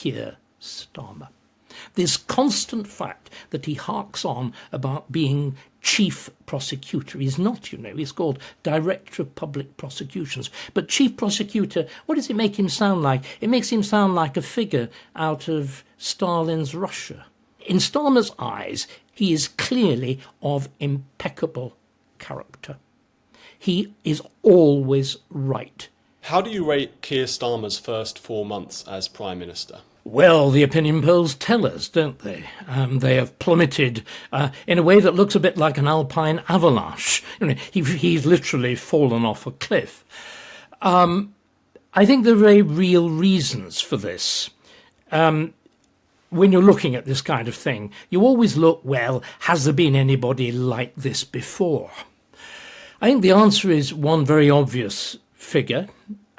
Keir Starmer. This constant fact that he harks on about being chief prosecutor. He's not, he's called Director of Public Prosecutions. But chief prosecutor, what does it make him sound like? It makes him sound like a figure out of Stalin's Russia. In Starmer's eyes, he is clearly of impeccable character. He is always right. How do you rate Keir Starmer's first 4 months as Prime Minister? Well, the opinion polls tell us, don't they? They have plummeted in a way that looks a bit like an alpine avalanche. He's literally fallen off a cliff. I think there are very real reasons for this. When you're looking at this kind of thing, you always look, well, has there been anybody like this before? I think the answer is one very obvious figure,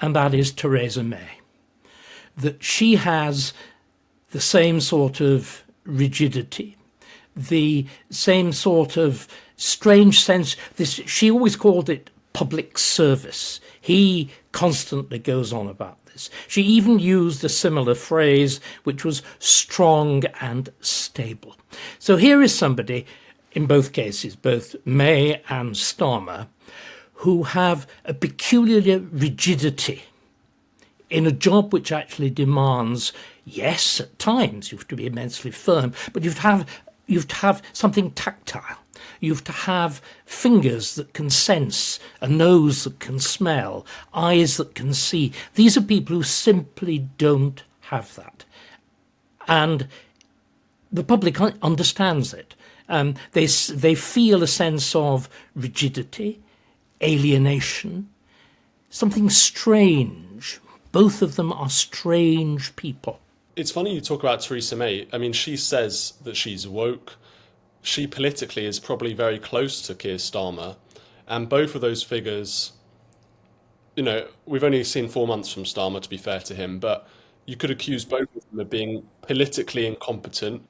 and that is Theresa May. That she has the same sort of rigidity, the same sort of strange sense. She always called it public service. He constantly goes on about this. She even used a similar phrase, which was strong and stable. So here is somebody, in both cases, both May and Starmer, who have a peculiar rigidity in a job which actually demands, yes, at times you have to be immensely firm, but you have to have something tactile. You have to have fingers that can sense, a nose that can smell, eyes that can see. These are people who simply don't have that. And the public understands it. They feel a sense of rigidity, alienation, something strange. Both of them are strange people. It's funny you talk about Theresa May. I mean, she says that she's woke. She politically is probably very close to Keir Starmer. And both of those figures, we've only seen 4 months from Starmer, to be fair to him, but you could accuse both of them of being politically incompetent.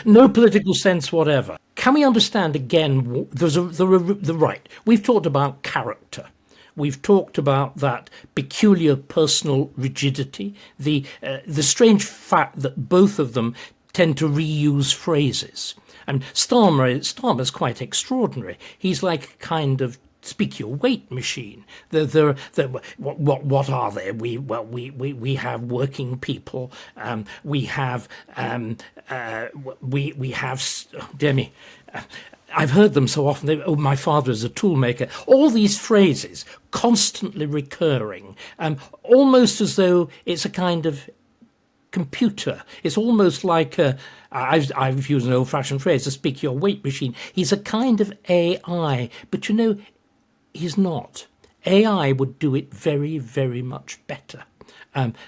No political sense whatever. Can we understand again, the right? We've talked about character. We've talked about that peculiar personal rigidity, the strange fact that both of them tend to reuse phrases. And Starmer's quite extraordinary. He's like a kind of speak your weight machine. What are they? We have working people. We have Demi. I've heard them so often. My father is a toolmaker. All these phrases constantly recurring, almost as though it's a kind of computer. It's almost like I've used an old-fashioned phrase, a speak your weight machine. He's a kind of AI, but he's not. AI would do it very, very much better.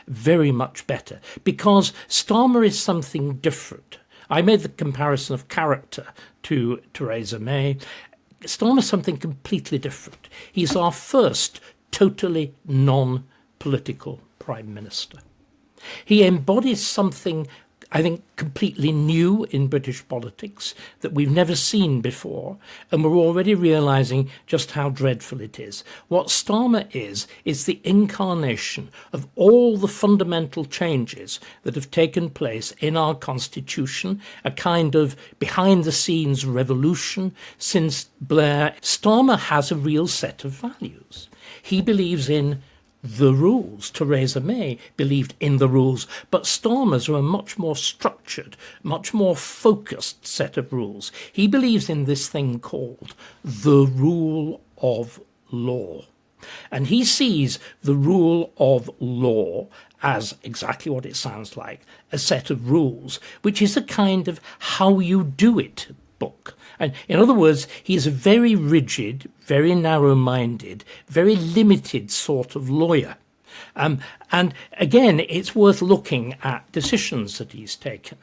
Very much better. Because Starmer is something different. I made the comparison of character to Theresa May. Starmer's something completely different. He's our first totally non-political Prime Minister. He embodies something, I think, completely new in British politics that we've never seen before, and we're already realising just how dreadful it is. What Starmer is the incarnation of all the fundamental changes that have taken place in our constitution, a kind of behind-the-scenes revolution since Blair. Starmer has a real set of values. He believes in the rules. Theresa May believed in the rules, but Starmer's are a much more structured, much more focused set of rules. He believes in this thing called the rule of law. And he sees the rule of law as exactly what it sounds like, a set of rules, which is a kind of how you do it book. And in other words, he is a very rigid, very narrow-minded, very limited sort of lawyer. And again, it's worth looking at decisions that he's taken.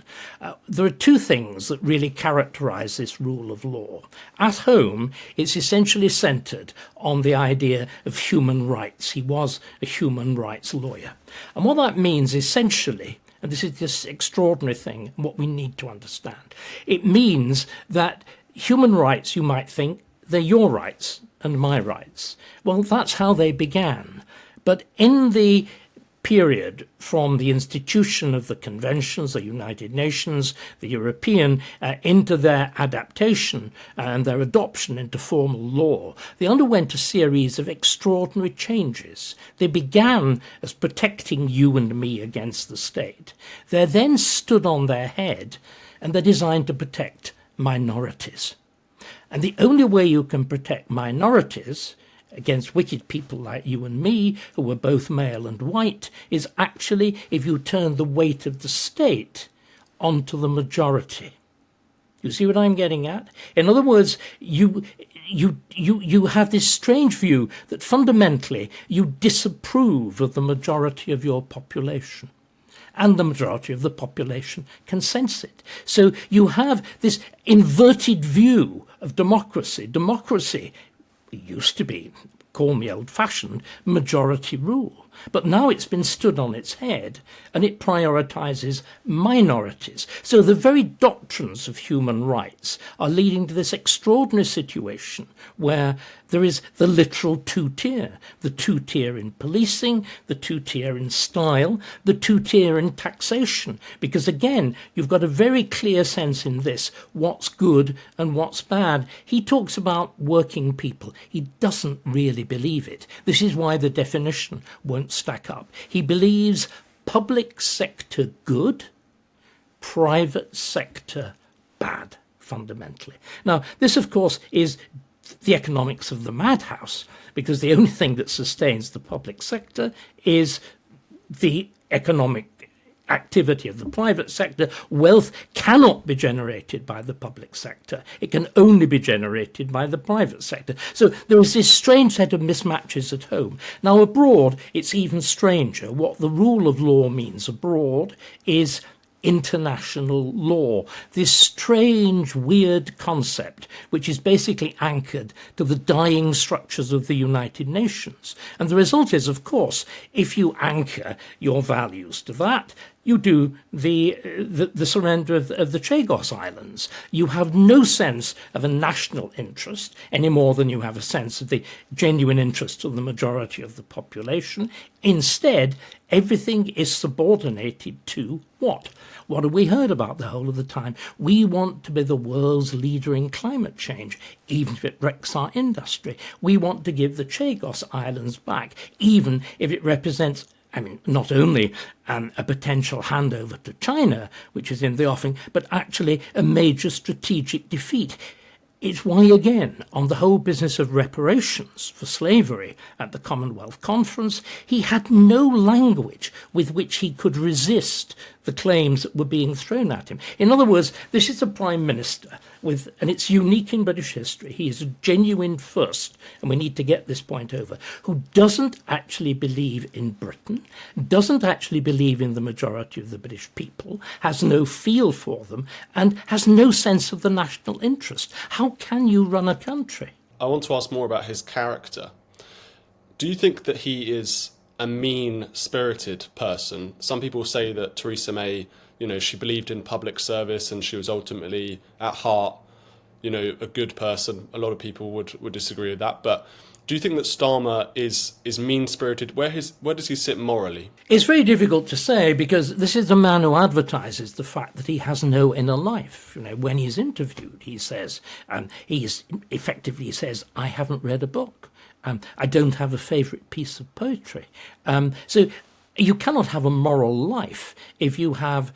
There are two things that really characterize this rule of law. At home, it's essentially centered on the idea of human rights. He was a human rights lawyer. And what that means essentially, and this is this extraordinary thing, what we need to understand, it means that human rights, you might think, they're your rights and my rights. Well, that's how they began. But in the period from the institution of the conventions, the United Nations, the European, into their adaptation and their adoption into formal law, they underwent a series of extraordinary changes. They began as protecting you and me against the state. They're then stood on their head, and they're designed to protect minorities. And the only way you can protect minorities against wicked people like you and me, who are both male and white, is actually if you turn the weight of the state onto the majority. You see what I'm getting at? In other words, you have this strange view that fundamentally you disapprove of the majority of your population. And the majority of the population can sense it. So you have this inverted view of democracy. Democracy used to be, call me old-fashioned, majority rule. But now it's been stood on its head, and it prioritises minorities. So the very doctrines of human rights are leading to this extraordinary situation where there is the literal two-tier, the two-tier in policing, the two-tier in style, the two-tier in taxation. Because again, you've got a very clear sense in this, what's good and what's bad. He talks about working people. He doesn't really believe it. This is why the definition won't stack up. He believes public sector good, private sector bad, fundamentally. Now, this, of course, is the economics of the madhouse, because the only thing that sustains the public sector is the economic activity of the private sector. Wealth cannot be generated by the public sector. It can only be generated by the private sector. So there is this strange set of mismatches at home. Now abroad, it's even stranger. What the rule of law means abroad is international law, this strange, weird concept, which is basically anchored to the dying structures of the United Nations. And the result is, of course, if you anchor your values to that, you do the surrender of the Chagos Islands. You have no sense of a national interest any more than you have a sense of the genuine interest of the majority of the population. Instead, everything is subordinated to what? What have we heard about the whole of the time? We want to be the world's leader in climate change, even if it wrecks our industry. We want to give the Chagos Islands back, even if it represents, not only a potential handover to China, which is in the offing, but actually a major strategic defeat. It's why, again, on the whole business of reparations for slavery at the Commonwealth Conference, he had no language with which he could resist the claims that were being thrown at him. In other words, this is a prime minister and it's unique in British history. He is a genuine first, and we need to get this point over, who doesn't actually believe in Britain, doesn't actually believe in the majority of the British people, has no feel for them, and has no sense of the national interest. How can you run a country? I want to ask more about his character. Do you think that he is a mean-spirited person? Some people say that Theresa May, she believed in public service and she was ultimately, at heart, a good person. A lot of people would disagree with that. But do you think that Starmer is mean-spirited? Where does he sit morally? It's very difficult to say, because this is a man who advertises the fact that he has no inner life. When he's interviewed, he says, he says, I haven't read a book. I don't have a favourite piece of poetry. So you cannot have a moral life if you have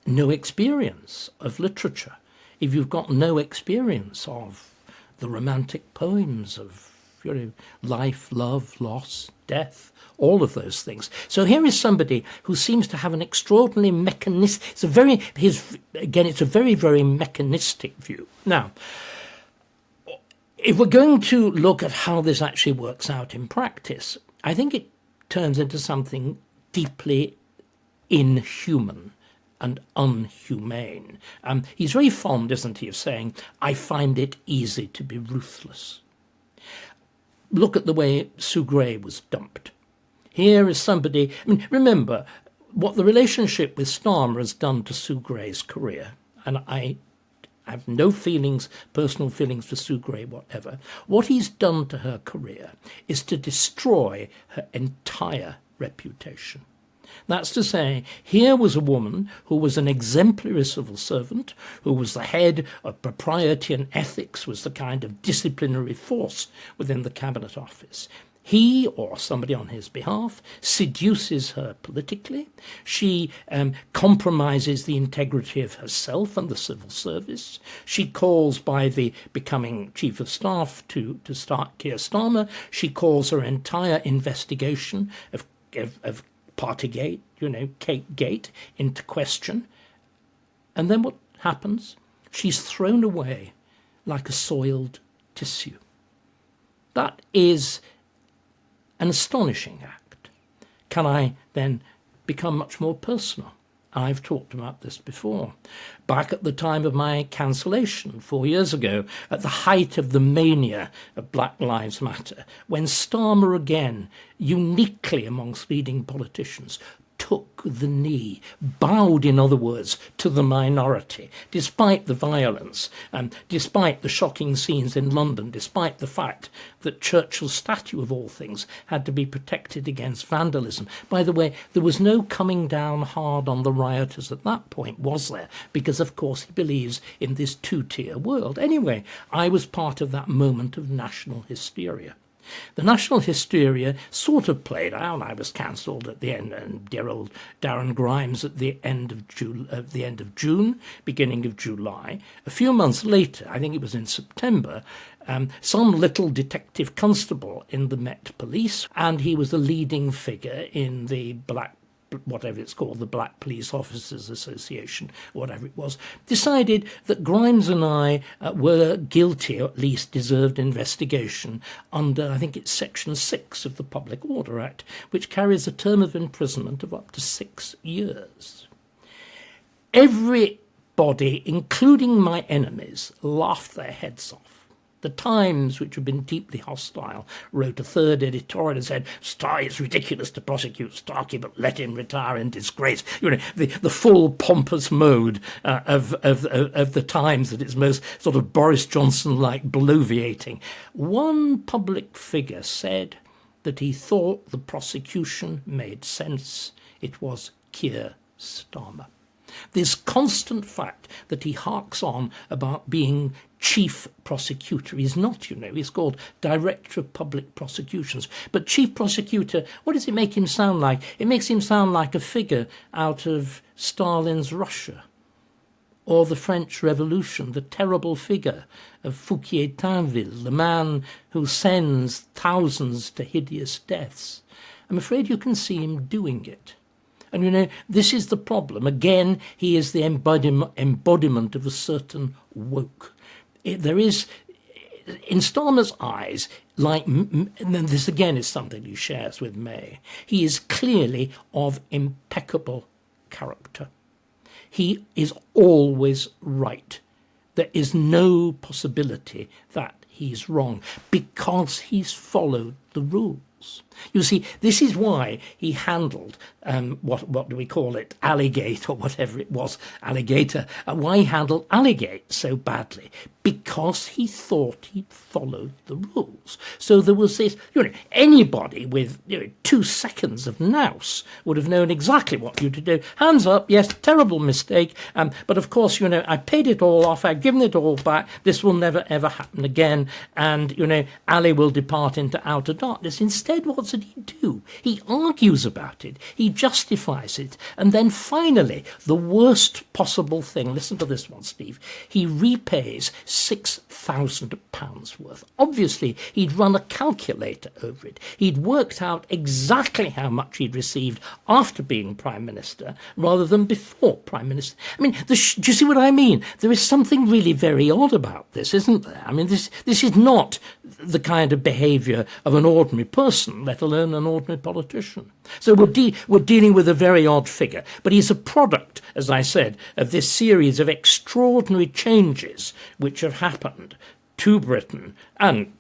no experience of literature, if you've got no experience of the romantic poems of life, love, loss, death, all of those things. So here is somebody who seems to have an extraordinarily mechanistic, it's a very, very mechanistic view. Now, if we're going to look at how this actually works out in practice, I think it turns into something deeply inhuman and unhumane. He's very fond, isn't he, of saying, I find it easy to be ruthless. Look at the way Sue Gray was dumped. Here is somebody, remember what the relationship with Starmer has done to Sue Gray's career, and I have no personal feelings for Sue Gray, whatever. What he's done to her career is to destroy her entire reputation. That's to say, here was a woman who was an exemplary civil servant, who was the head of propriety and ethics, was the kind of disciplinary force within the Cabinet Office. He, or somebody on his behalf, seduces her politically. She compromises the integrity of herself and the civil service. She calls, by the becoming Chief of Staff to Keir Starmer, she calls her entire investigation of Partygate, Kate Gate, into question. And then what happens? She's thrown away like a soiled tissue. That is an astonishing act. Can I then become much more personal? I've talked about this before. Back at the time of my cancellation 4 years ago, at the height of the mania of Black Lives Matter, when Starmer again, uniquely amongst leading politicians, took the knee, bowed, in other words, to the minority, despite the violence and despite the shocking scenes in London, despite the fact that Churchill's statue, of all things, had to be protected against vandalism. By the way, there was no coming down hard on the rioters at that point, was there? Because, of course, he believes in this two-tier world. Anyway, I was part of that moment of national hysteria. The national hysteria sort of played out. I was cancelled at the end, and dear old Darren Grimes at the end of June, beginning of July. A few months later, I think it was in September, some little detective constable in the Met Police, and he was a leading figure in the whatever it's called, the Black Police Officers Association, whatever it was, decided that Grimes and I were guilty, or at least deserved investigation, under, I think it's Section 6 of the Public Order Act, which carries a term of imprisonment of up to 6 years. Everybody, including my enemies, laughed their heads off. The Times, which had been deeply hostile, wrote a third editorial and said, it's ridiculous to prosecute Starkey, but let him retire in disgrace. The full pompous mode of the Times at its most sort of Boris Johnson-like bloviating. One public figure said that he thought the prosecution made sense. It was Keir Starmer. This constant fact that he harks on about being chief prosecutor. He's not, he's called Director of Public Prosecutions. But chief prosecutor, what does it make him sound like? It makes him sound like a figure out of Stalin's Russia or the French Revolution, the terrible figure of Fouquier-Tinville, the man who sends thousands to hideous deaths. I'm afraid you can see him doing it. And, this is the problem. Again, he is the embodiment of a certain woke. There is, in Starmer's eyes, and this again is something he shares with May, he is clearly of impeccable character. He is always right. There is no possibility that he's wrong because he's followed the rules. You see, this is why he handled, what do we call it, Allygate, or whatever it was, Alligator, why he handled Allygate so badly, because he thought he'd followed the rules. So there was this, anybody with 2 seconds of nous would have known exactly what you to do. Hands up, yes, terrible mistake, but of course, I paid it all off, I've given it all back, this will never ever happen again, and, Ali will depart into outer darkness. Instead, what did he do? He argues about it, he justifies it, and then finally, the worst possible thing, listen to this one, Steve, he repays £6,000 worth. Obviously, he'd run a calculator over it. He'd worked out exactly how much he'd received after being Prime Minister rather than before Prime Minister. I mean, do you see what I mean? There is something really very odd about this, isn't there? I mean, this is not the kind of behaviour of an ordinary person, let alone an ordinary politician. So we're dealing with a very odd figure, but he's a product, as I said, of this series of extraordinary changes which have happened to Britain and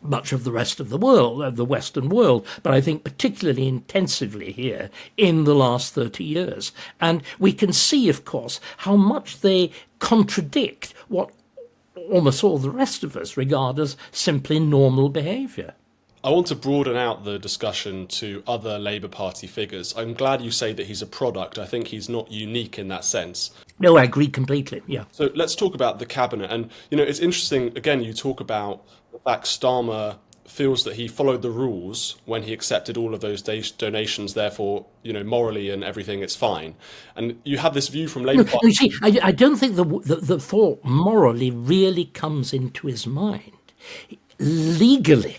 much of the rest of the world, the Western world, but I think particularly intensively here in the last 30 years. And we can see, of course, how much they contradict what almost all the rest of us regard as simply normal behaviour. I want to broaden out the discussion to other Labour Party figures. I'm glad you say that he's a product. I think he's not unique in that sense. No, I agree completely. Yeah. So let's talk about the cabinet. And, you know, it's interesting, again, you talk about the fact Starmer feels that he followed the rules when he accepted all of those donations, therefore, you know, morally and everything, it's fine. And you have this view from Labour No, Party. you see, I don't think the thought morally really comes into his mind. Legally,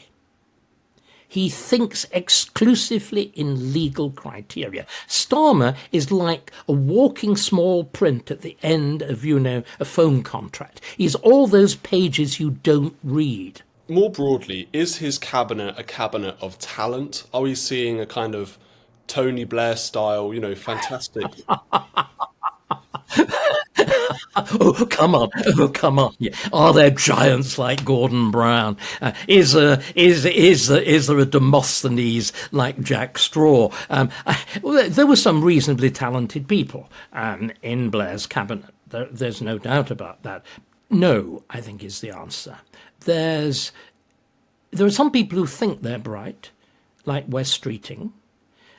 he thinks exclusively in legal criteria. Starmer is like a walking small print at the end of, you know, a phone contract. He's all those pages you don't read. More broadly, is his cabinet a cabinet of talent? Are we seeing a kind of Tony Blair style, you know, fantastic? Oh, come on. Oh, come on. Yeah. Are there giants like Gordon Brown? Is there a Demosthenes like Jack Straw? There were some reasonably talented people in Blair's cabinet. There's no doubt about that. No, I think is the answer. There are some people who think they're bright, like Wes Streeting.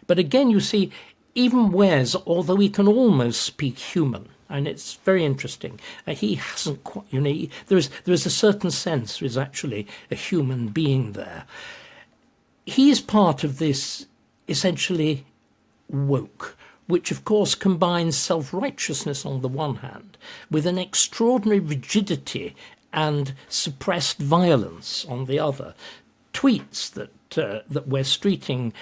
But again, you see, even Wes, although he can almost speak human, and it's very interesting, he hasn't quite, you know, there is a certain sense there is actually a human being there. He is part of this essentially woke, which of course combines self-righteousness on the one hand with an extraordinary rigidity and suppressed violence on the other. Tweets that Wes Streeting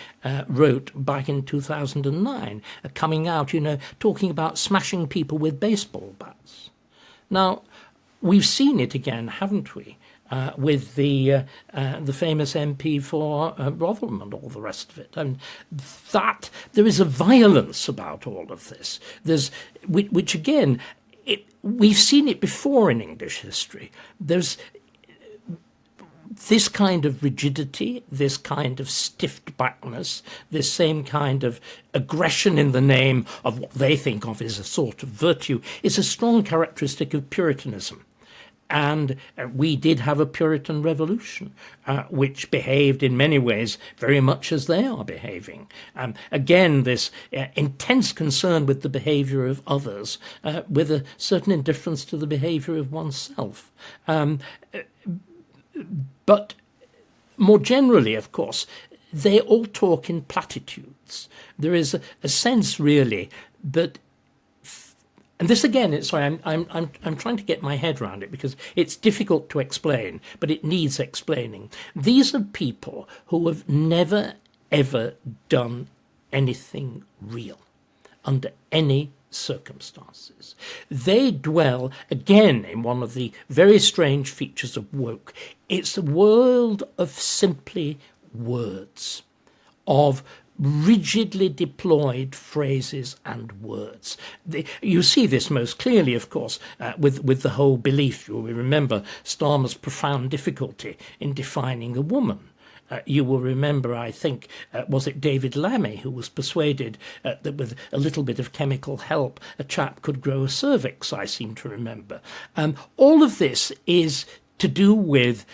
wrote back in 2009 are coming out, you know, talking about smashing people with baseball bats. Now, we've seen it again, haven't we, with the famous MP for Rotherham and all the rest of it. And that there is a violence about all of this. Which again, we've seen it before in English history. There's this kind of rigidity, this kind of stiff-backness, this same kind of aggression in the name of what they think of as a sort of virtue, is a strong characteristic of Puritanism. And we did have a Puritan revolution, which behaved in many ways very much as they are behaving. Again, this intense concern with the behaviour of others, with a certain indifference to the behaviour of oneself. But more generally, of course, they all talk in platitudes. There is a sense, really, that, and this again, I'm trying to get my head around it because it's difficult to explain, but it needs explaining. These are people who have never, ever done anything real under any circumstances. They dwell, again, in one of the very strange features of woke. It's a world of simply words, of rigidly deployed phrases and words. You see this most clearly, of course, with the whole belief. You will remember Starmer's profound difficulty in defining a woman. You will remember, I think, was it David Lammy who was persuaded that with a little bit of chemical help a chap could grow a cervix, I seem to remember. All of this is to do with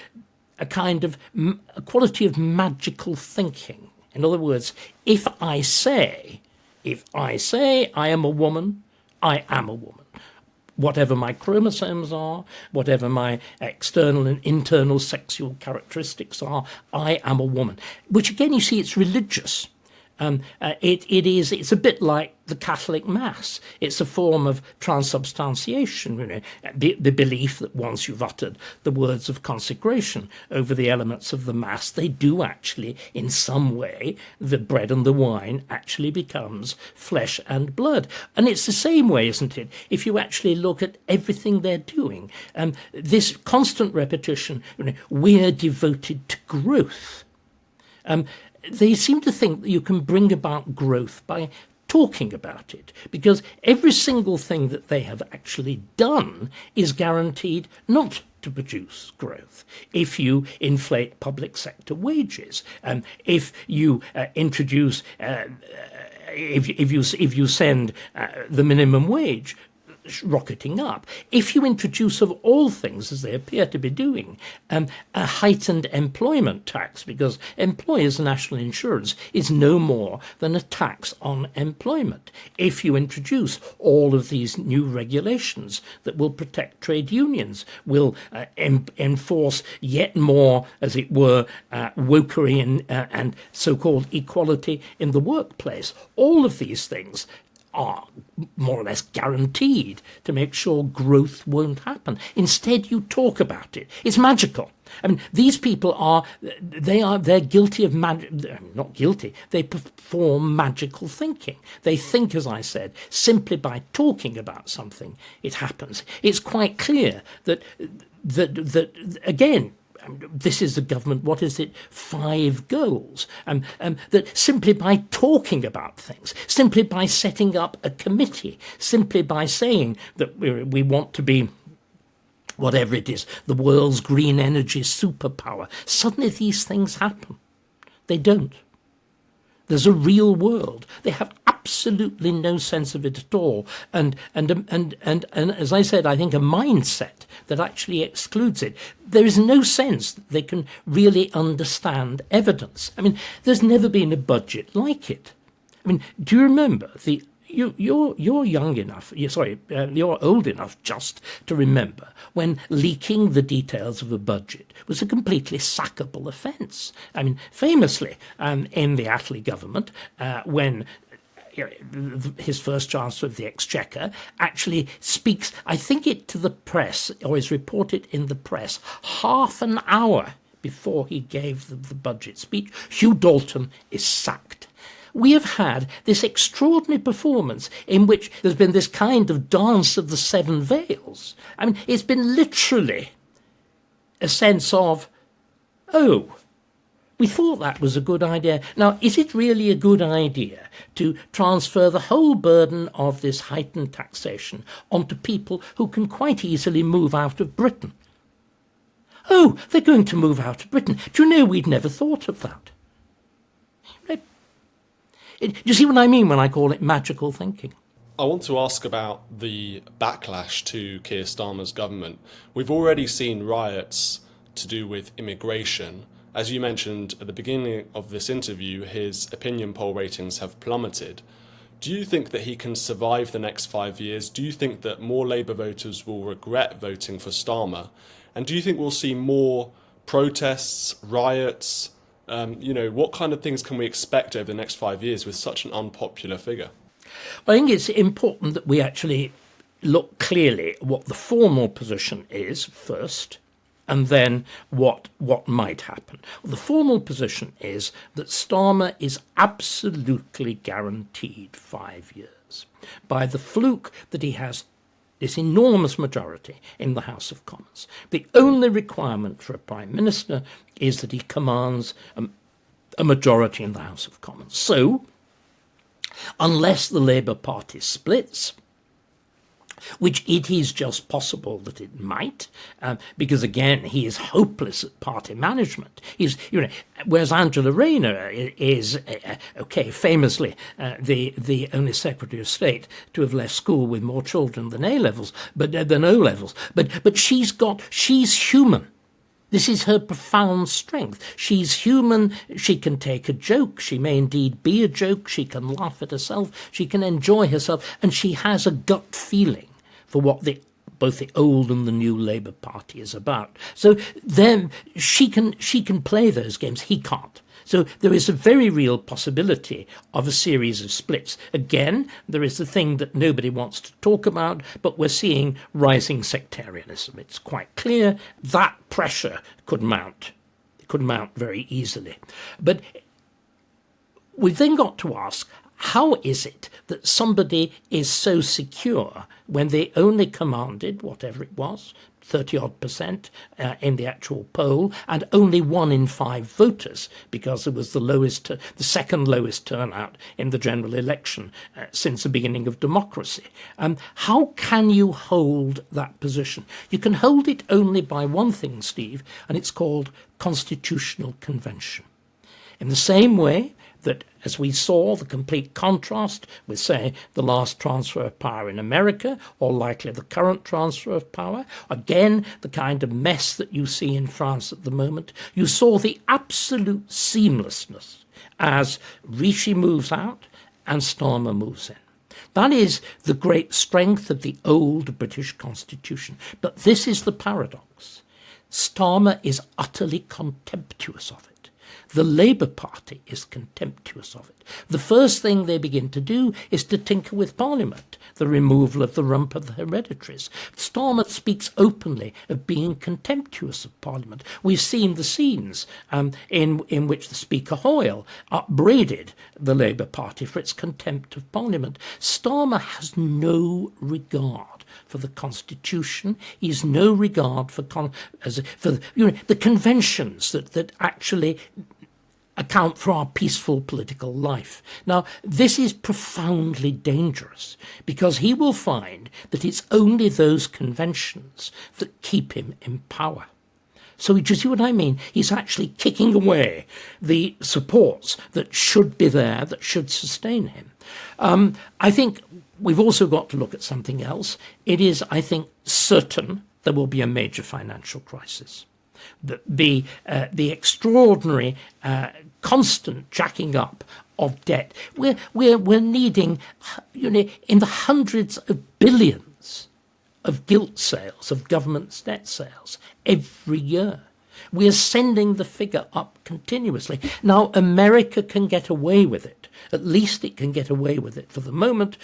a kind of a quality of magical thinking. In other words, if I say I am a woman, I am a woman. Whatever my chromosomes are, whatever my external and internal sexual characteristics are, I am a woman. Which again, you see, it's religious. It's a bit like the Catholic Mass. It's a form of transubstantiation, you know, the belief that once you've uttered the words of consecration over the elements of the Mass, they do actually, in some way, the bread and the wine actually becomes flesh and blood. And it's the same way, isn't it, if you actually look at everything they're doing. This constant repetition, you know, we're devoted to growth. They seem to think that you can bring about growth by talking about it, because every single thing that they have actually done is guaranteed not to produce growth. If you inflate public sector wages, if you introduce, if you send the minimum wage, rocketing up. If you introduce, of all things, as they appear to be doing, a heightened employment tax, because employers' national insurance is no more than a tax on employment. If you introduce all of these new regulations that will protect trade unions, will enforce yet more, as it were, wokery and so-called equality in the workplace, all of these things are more or less guaranteed to make sure growth won't happen. Instead, you talk about it. It's magical. I mean, these people they're guilty of not guilty, they perform magical thinking. They think, as I said, simply by talking about something, it happens. It's quite clear that again, this is the government, what is it, 5 goals, that simply by talking about things, simply by setting up a committee, simply by saying that we want to be, whatever it is, the world's green energy superpower, suddenly these things happen. They don't. There's a real world. They have absolutely no sense of it at all. And as I said, I think a mindset that actually excludes it. There is no sense that they can really understand evidence. I mean, there's never been a budget like it. I mean, do you remember you're young enough, you're old enough just to remember when leaking the details of a budget was a completely sackable offence. I mean, famously, in the Attlee government, when his first Chancellor of the Exchequer actually speaks, I think it to the press, or is reported in the press, half an hour before he gave the budget speech, Hugh Dalton is sacked. We have had this extraordinary performance in which there's been this kind of dance of the 7 veils. I mean, it's been literally a sense of, oh, we thought that was a good idea. Now, is it really a good idea to transfer the whole burden of this heightened taxation onto people who can quite easily move out of Britain? Oh, they're going to move out of Britain. Do you know, we'd never thought of that. Do you see what I mean when I call it magical thinking? I want to ask about the backlash to Keir Starmer's government. We've already seen riots to do with immigration. As you mentioned at the beginning of this interview, his opinion poll ratings have plummeted. Do you think that he can survive the next 5 years? Do you think that more Labour voters will regret voting for Starmer? And do you think we'll see more protests, riots? What kind of things can we expect over the next 5 years with such an unpopular figure? I think it's important that we actually look clearly at what the formal position is first, and then what might happen. The formal position is that Starmer is absolutely guaranteed 5 years by the fluke that he has this enormous majority in the House of Commons. The only requirement for a Prime Minister is that he commands a majority in the House of Commons. So, unless the Labour Party splits, which it is just possible that it might, because again he is hopeless at party management. Whereas Angela Rayner is famously the only Secretary of State to have left school with more children than O levels, but she's human. This is her profound strength. She's human. She can take a joke. She may indeed be a joke. She can laugh at herself. She can enjoy herself. And she has a gut feeling for what both the old and the new Labour Party is about. So then she can play those games. He can't. So there is a very real possibility of a series of splits. Again, there is the thing that nobody wants to talk about, but we're seeing rising sectarianism. It's quite clear that pressure could mount. It could mount very easily. But we've then got to ask, how is it that somebody is so secure when they only commanded, whatever it was, 30-odd% in the actual poll, and only 1 in 5 voters, because it was the second lowest turnout in the general election since the beginning of democracy. How can you hold that position? You can hold it only by one thing, Steve, and it's called constitutional convention. In the same way that, as we saw, the complete contrast with, say, the last transfer of power in America, or likely the current transfer of power, again, the kind of mess that you see in France at the moment, you saw the absolute seamlessness as Rishi moves out and Starmer moves in. That is the great strength of the old British Constitution. But this is the paradox. Starmer is utterly contemptuous of it. The Labour Party is contemptuous of it. The first thing they begin to do is to tinker with Parliament, the removal of the rump of the hereditaries. Starmer speaks openly of being contemptuous of Parliament. We've seen the scenes in which the Speaker Hoyle upbraided the Labour Party for its contempt of Parliament. Starmer has no regard for the Constitution. He has no regard for the conventions that actually account for our peaceful political life. Now, this is profoundly dangerous because he will find that it's only those conventions that keep him in power. So do you see what I mean? He's actually kicking away the supports that should be there, that should sustain him. I think we've also got to look at something else. It is, I think, certain there will be a major financial crisis. The extraordinary constant jacking up of debt. We're needing, in the hundreds of billions of gilt sales, of government debt sales every year. We are sending the figure up continuously. Now, America can get away with it. At least it can get away with it for the moment,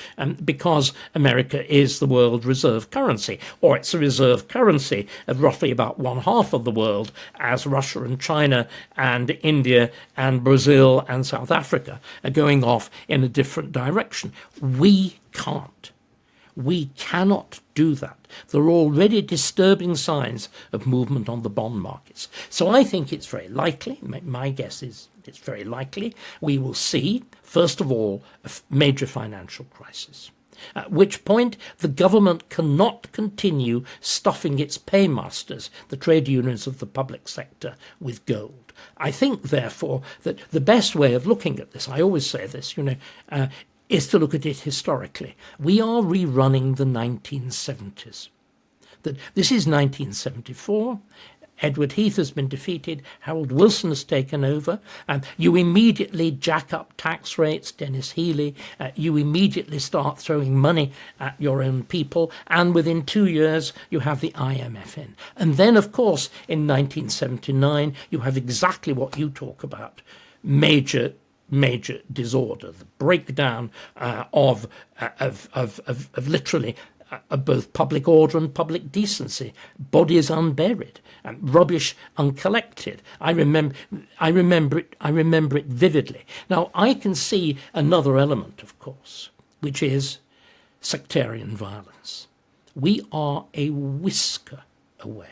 because America is the world reserve currency, or it's a reserve currency of roughly about one half of the world, as Russia and China and India and Brazil and South Africa are going off in a different direction. We can't. We cannot do that. There are already disturbing signs of movement on the bond markets. So I think it's very likely, my guess is it's very likely, we will see, first of all, a major financial crisis. At which point the government cannot continue stuffing its paymasters, the trade unions of the public sector, with gold. I think, therefore, that the best way of looking at this, I always say this, is to look at it historically. We are rerunning the 1970s. This is 1974. Edward Heath has been defeated. Harold Wilson has taken over. You immediately jack up tax rates, Dennis Healey. You immediately start throwing money at your own people. And within 2 years, you have the IMF in. And then, of course, in 1979, you have exactly what you talk about, major disorder, the breakdown of literally of both public order and public decency, bodies unburied, rubbish uncollected. I remember it vividly. Now, I can see another element, of course, which is sectarian violence. We are a whisker away.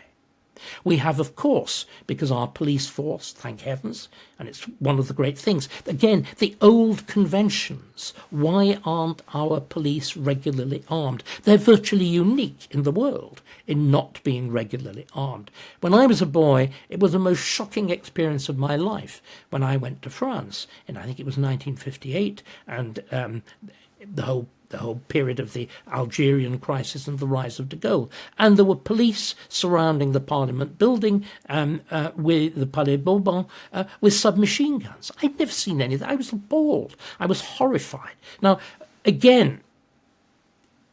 We have, of course, because our police force, thank heavens, and it's one of the great things, again, the old conventions. Why aren't our police regularly armed? They're virtually unique in the world in not being regularly armed. When I was a boy, it was the most shocking experience of my life when I went to France, and I think it was 1958, and the whole period of the Algerian crisis and the rise of de Gaulle. And there were police surrounding the Parliament building with the Palais Bourbon with submachine guns. I'd never seen any of that. I was appalled. I was horrified. Now, again,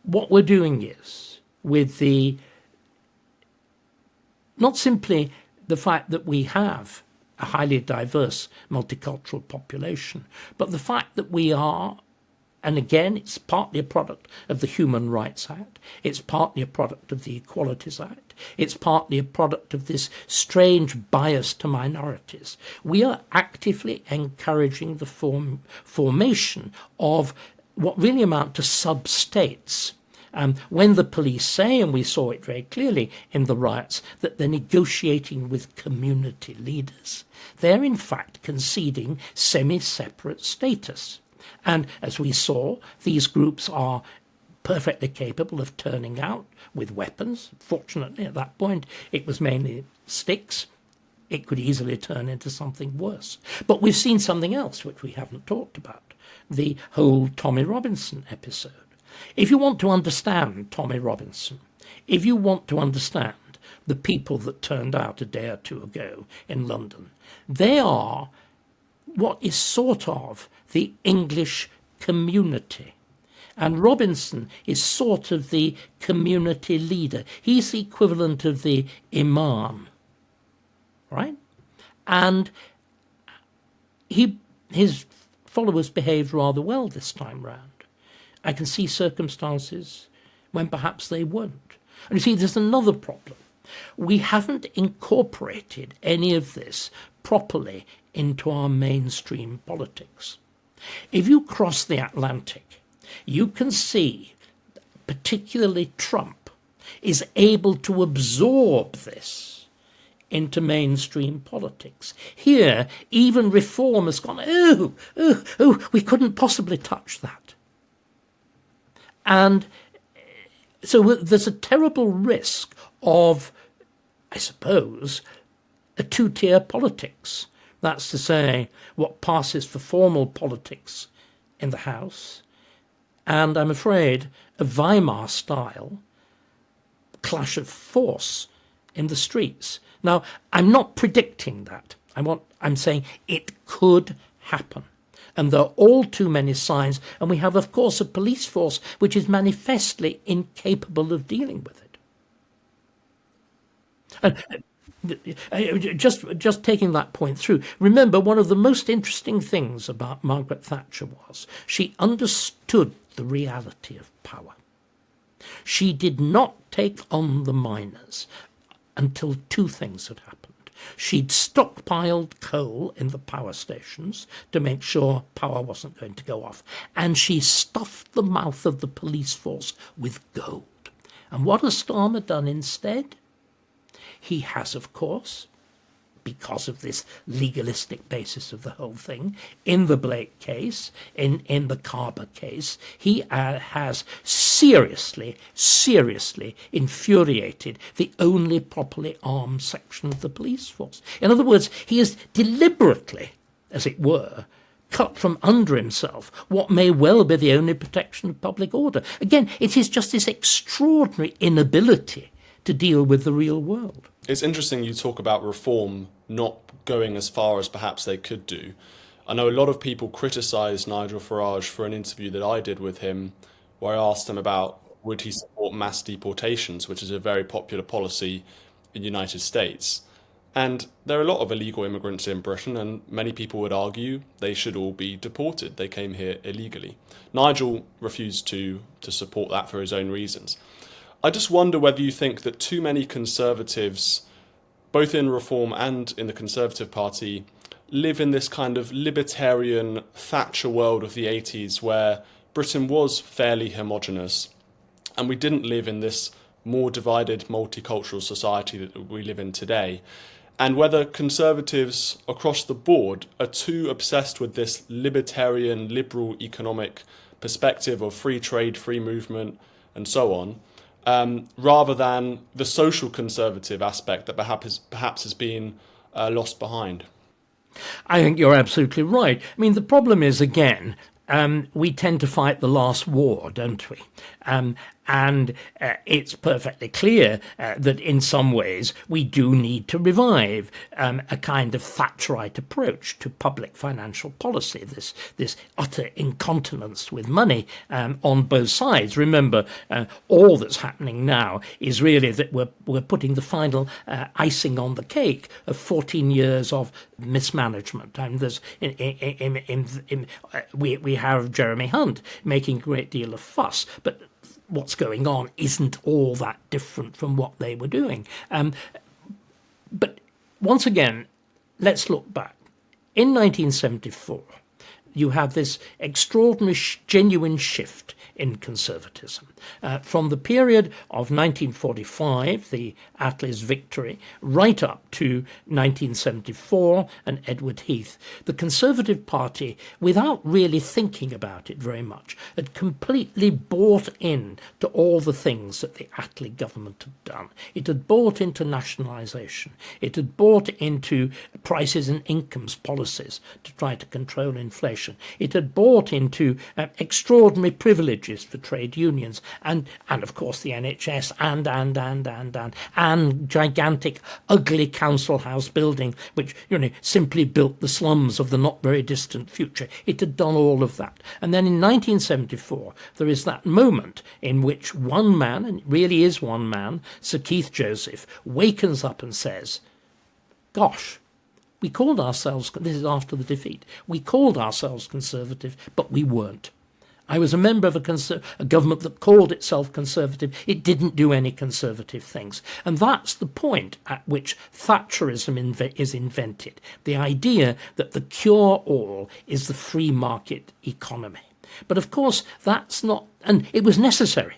what we're doing is, with not simply the fact that we have a highly diverse multicultural population, but the fact that we are, and again, it's partly a product of the Human Rights Act. It's partly a product of the Equalities Act. It's partly a product of this strange bias to minorities. We are actively encouraging the formation of what really amount to sub-states. When the police say, and we saw it very clearly in the riots, that they're negotiating with community leaders, they're in fact conceding semi-separate status. And as we saw, these groups are perfectly capable of turning out with weapons. Fortunately, at that point, it was mainly sticks. it could easily turn into something worse. But we've seen something else which we haven't talked about, the whole Tommy Robinson episode. If you want to understand Tommy Robinson, if you want to understand the people that turned out a day or two ago in London, they are what is sort of the English community. And Robinson is sort of the community leader. He's the equivalent of the imam, right? And his followers behaved rather well this time round. I can see circumstances when perhaps they weren't. And you see, there's another problem. We haven't incorporated any of this properly into our mainstream politics. If you cross the Atlantic, you can see, particularly Trump, is able to absorb this into mainstream politics. Here, even reform has gone, we couldn't possibly touch that. And so there's a terrible risk of, I suppose, a two-tier politics. That's to say, what passes for formal politics in the House, and I'm afraid a Weimar-style clash of force in the streets. Now, I'm not predicting that. I'm saying it could happen. And there are all too many signs. And we have, of course, a police force which is manifestly incapable of dealing with it. And just taking that point through, remember, one of the most interesting things about Margaret Thatcher was she understood the reality of power. She did not take on the miners until two things had happened. She'd stockpiled coal in the power stations to make sure power wasn't going to go off, and she stuffed the mouth of the police force with gold. And what has Starmer done instead? He has, of course, because of this legalistic basis of the whole thing, in the Blake case, in the Carber case, he has seriously infuriated the only properly armed section of the police force. In other words, he has deliberately, as it were, cut from under himself what may well be the only protection of public order. Again, it is just this extraordinary inability to deal with the real world. It's interesting you talk about reform not going as far as perhaps they could do. I know a lot of people criticised Nigel Farage for an interview that I did with him where I asked him about would he support mass deportations, which is a very popular policy in the United States. And there are a lot of illegal immigrants in Britain, and many people would argue they should all be deported. They came here illegally. Nigel refused to support that for his own reasons. I just wonder whether you think that too many Conservatives, both in Reform and in the Conservative Party, live in this kind of libertarian Thatcher world of the 80s where Britain was fairly homogenous and we didn't live in this more divided multicultural society that we live in today. And whether Conservatives across the board are too obsessed with this libertarian, liberal economic perspective of free trade, free movement, and so on, rather than the social conservative aspect that perhaps has been lost behind. I think you're absolutely right. I mean, the problem is, again, we tend to fight the last war, don't we? And it's perfectly clear that in some ways we do need to revive a kind of Thatcherite approach to public financial policy, this utter incontinence with money on both sides. Remember, all that's happening now is really that we're putting the final icing on the cake of 14 years of mismanagement. And there's we have Jeremy Hunt making a great deal of fuss, but what's going on isn't all that different from what they were doing. But once again, let's look back. In 1974, you have this extraordinary, genuine shift in conservatism. From the period of 1945, the Attlees victory, right up to 1974 and Edward Heath, the Conservative Party, without really thinking about it very much, had completely bought in to all the things that the Attlee government had done. It had bought into nationalisation. It had bought into prices and incomes policies to try to control inflation. It had bought into extraordinary privileges for trade unions and of course the NHS and gigantic ugly council house building which simply built the slums of the not very distant future. It had done all of that. And then in 1974 there is that moment in which one man, and it really is one man, Sir Keith Joseph, wakens up and says, gosh, we called ourselves, this is after the defeat, we called ourselves Conservative, but we weren't. I was a member of a government that called itself Conservative. It didn't do any conservative things. And that's the point at which Thatcherism is invented. The idea that the cure-all is the free market economy. But of course, that's not, and it was necessary.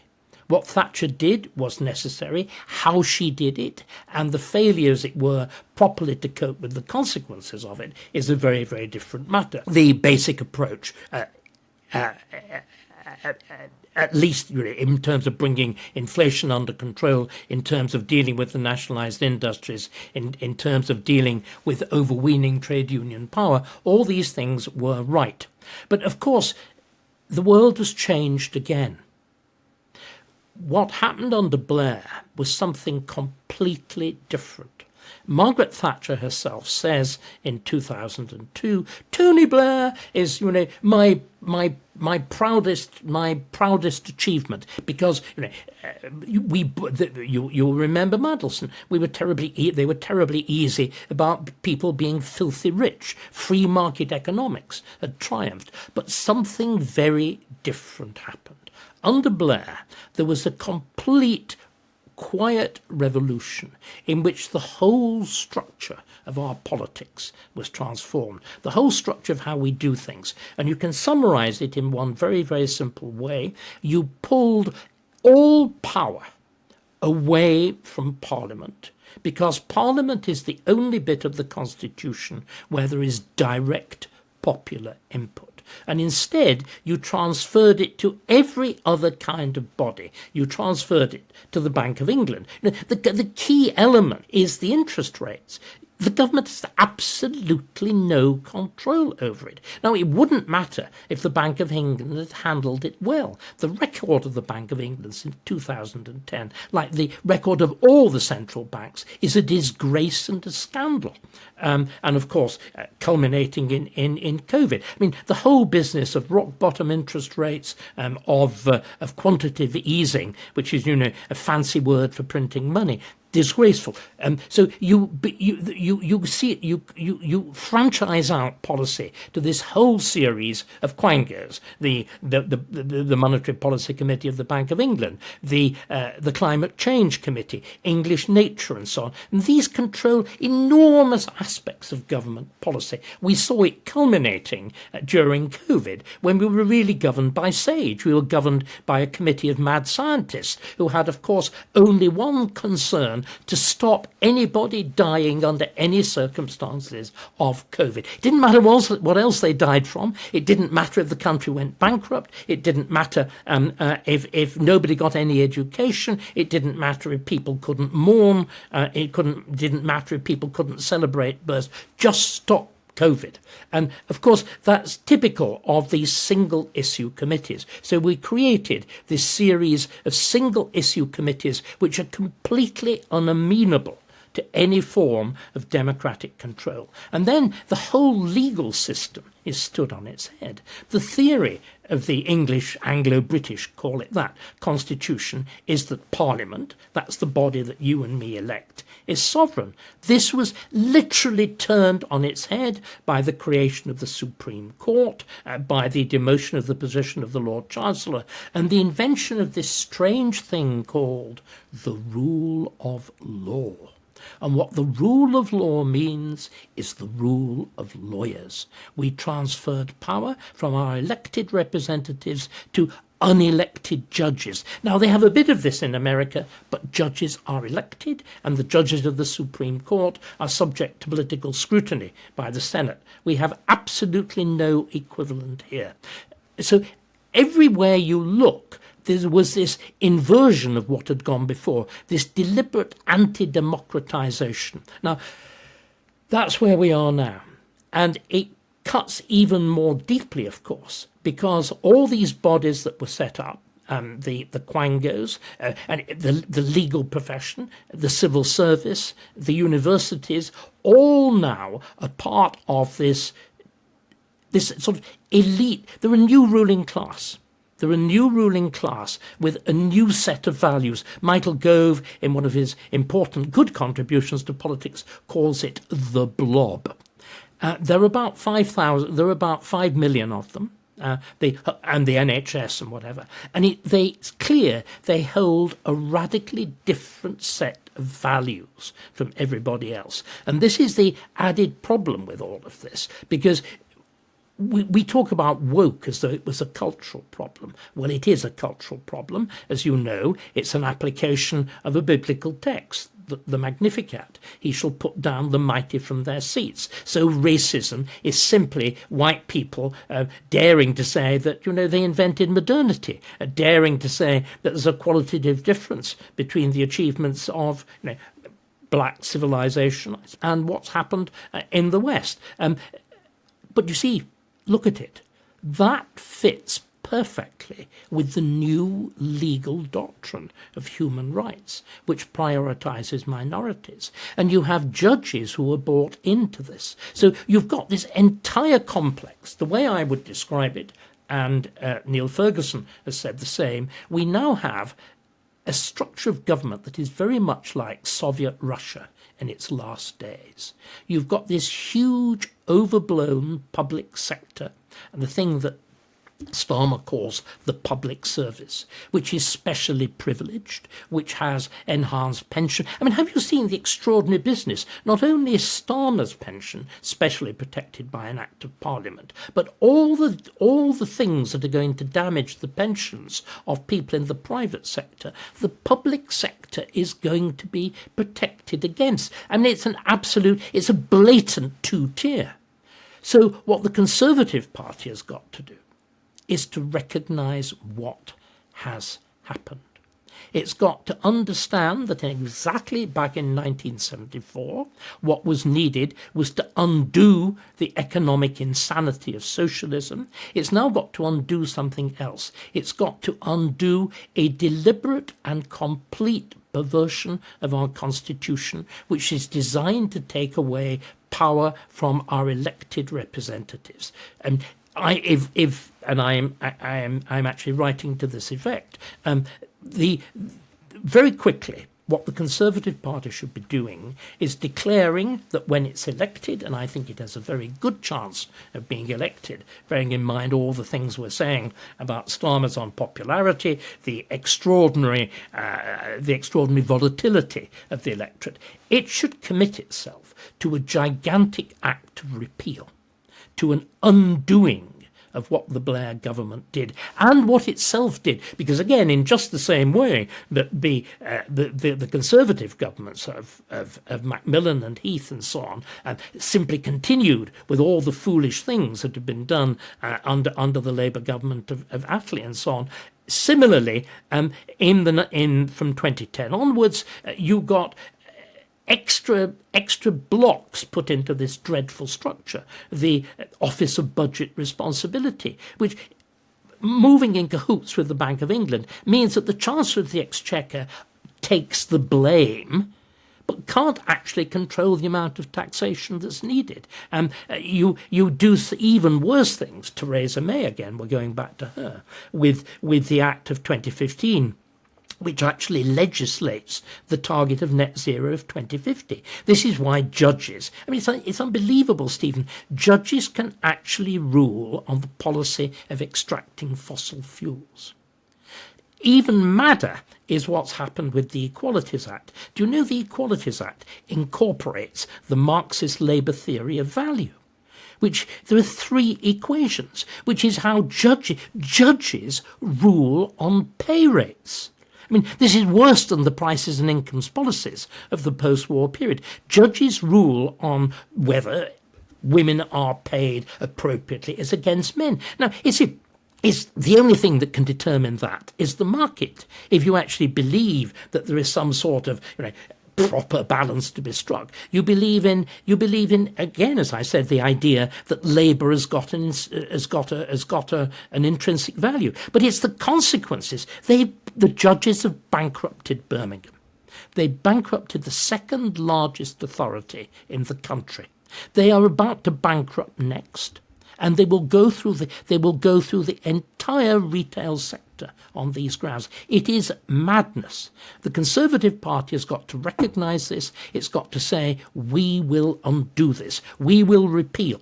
What Thatcher did was necessary, how she did it, and the failure, as it were, properly to cope with the consequences of it is a very, very different matter. The basic approach, at least in terms of bringing inflation under control, in terms of dealing with the nationalised industries, in terms of dealing with overweening trade union power, all these things were right. But of course, the world has changed again. What happened under Blair was something completely different. Margaret Thatcher herself says in 2002, Tony Blair is, my proudest achievement, because you'll remember Mandelson. They were terribly easy about people being filthy rich. Free market economics had triumphed, but something very different happened. Under Blair, there was a complete quiet revolution in which the whole structure of our politics was transformed, the whole structure of how we do things. And you can summarise it in one very, very simple way. You pulled all power away from Parliament, because Parliament is the only bit of the Constitution where there is direct popular input. And instead, you transferred it to every other kind of body. You transferred it to the Bank of England. The key element is the interest rates. The government has absolutely no control over it. Now, it wouldn't matter if the Bank of England had handled it well. The record of the Bank of England since 2010, like the record of all the central banks, is a disgrace and a scandal. And of course, culminating in COVID. I mean, the whole business of rock-bottom interest rates, of quantitative easing, which is, a fancy word for printing money, disgraceful. So you see it, you franchise out policy to this whole series of quangos, the Monetary Policy Committee of the Bank of England, the Climate Change Committee, English Nature, and so on. And these control enormous aspects of government policy. We saw it culminating during COVID, when we were really governed by SAGE. We were governed by a committee of mad scientists who had, of course, only one concern: to stop anybody dying under any circumstances of COVID. It didn't matter what else they died from. It didn't matter if the country went bankrupt. It didn't matter if nobody got any education. It didn't matter if people couldn't mourn. Didn't matter if people couldn't celebrate births. Just stop COVID. And of course, that's typical of these single issue committees. So we created this series of single issue committees which are completely unamenable to any form of democratic control. And then the whole legal system is stood on its head. The theory of the English, Anglo-British, call it that, constitution is that Parliament, that's the body that you and me elect, is sovereign. This was literally turned on its head by the creation of the Supreme Court, by the demotion of the position of the Lord Chancellor, and the invention of this strange thing called the rule of law. And what the rule of law means is the rule of lawyers. We transferred power from our elected representatives to unelected judges. Now, they have a bit of this in America, but judges are elected, and the judges of the Supreme Court are subject to political scrutiny by the Senate. We have absolutely no equivalent here. So everywhere you look, there was this inversion of what had gone before, this deliberate anti-democratization. Now, that's where we are now. And it cuts even more deeply, of course, because all these bodies that were set up, the quangos, and the legal profession, the civil service, the universities, all now are part of this sort of elite. They're a new ruling class. They're a new ruling class with a new set of values. Michael Gove, in one of his important good contributions to politics, calls it the blob. There are about 5,000. There are about 5 million of them. And the NHS and whatever. And it's clear they hold a radically different set of values from everybody else. And this is the added problem with all of this, because we talk about woke as though it was a cultural problem. Well, it is a cultural problem. As you know, it's an application of a biblical text, the Magnificat. He shall put down the mighty from their seats. So racism is simply white people daring to say that, they invented modernity, daring to say that there's a qualitative difference between the achievements of, black civilization and what's happened in the West. But you see, look at it. That fits perfectly with the new legal doctrine of human rights, which prioritizes minorities. And you have judges who are bought into this. So you've got this entire complex. The way I would describe it, and Neil Ferguson has said the same, we now have a structure of government that is very much like Soviet Russia in its last days. You've got this huge, overblown public sector, and the thing that Starmer calls the public service, which is specially privileged, which has enhanced pension. I mean, have you seen the extraordinary business? Not only is Starmer's pension specially protected by an act of parliament, but all the things that are going to damage the pensions of people in the private sector, the public sector is going to be protected against. I mean, it's a blatant two-tier. So what the Conservative Party has got to do is to recognise what has happened. It's got to understand that exactly back in 1974, what was needed was to undo the economic insanity of socialism. It's now got to undo something else. It's got to undo a deliberate and complete perversion of our constitution, which is designed to take away power from our elected representatives. And I'm actually writing to this effect. Very quickly, what the Conservative Party should be doing is declaring that when it's elected, and I think it has a very good chance of being elected, bearing in mind all the things we're saying about Starmer's unpopularity, the extraordinary volatility of the electorate, it should commit itself to a gigantic act of repeal, to an undoing of what the Blair government did and what itself did. Because again, in just the same way that the Conservative governments of Macmillan and Heath and so on simply continued with all the foolish things that had been done under the Labour government of Attlee and so on. Similarly, from 2010 onwards, you got extra blocks put into this dreadful structure, the Office of Budget Responsibility, which, moving in cahoots with the Bank of England, means that the Chancellor of the Exchequer takes the blame but can't actually control the amount of taxation that's needed. And you do even worse things. Theresa May, again, we're going back to her, with the Act of 2015, which actually legislates the target of net zero of 2050. This is why judges, I mean, it's unbelievable, Stephen, judges can actually rule on the policy of extracting fossil fuels. Even madder is what's happened with the Equalities Act. Do you know the Equalities Act incorporates the Marxist labour theory of value, which there are three equations, which is how judges rule on pay rates. I mean, this is worse than the prices and incomes policies of the post-war period. Judges rule on whether women are paid appropriately as against men. Now, it's the only thing that can determine that is the market. If you actually believe that there is some sort of, proper balance to be struck, you believe in again, as I said, the idea that labour has got an intrinsic value. But it's the consequences. The judges have bankrupted Birmingham. They bankrupted the second largest authority in the country. They are about to bankrupt next. And they will go through the entire retail sector on these grounds. It is madness. The Conservative Party has got to recognise this. It's got to say, we will undo this. We will repeal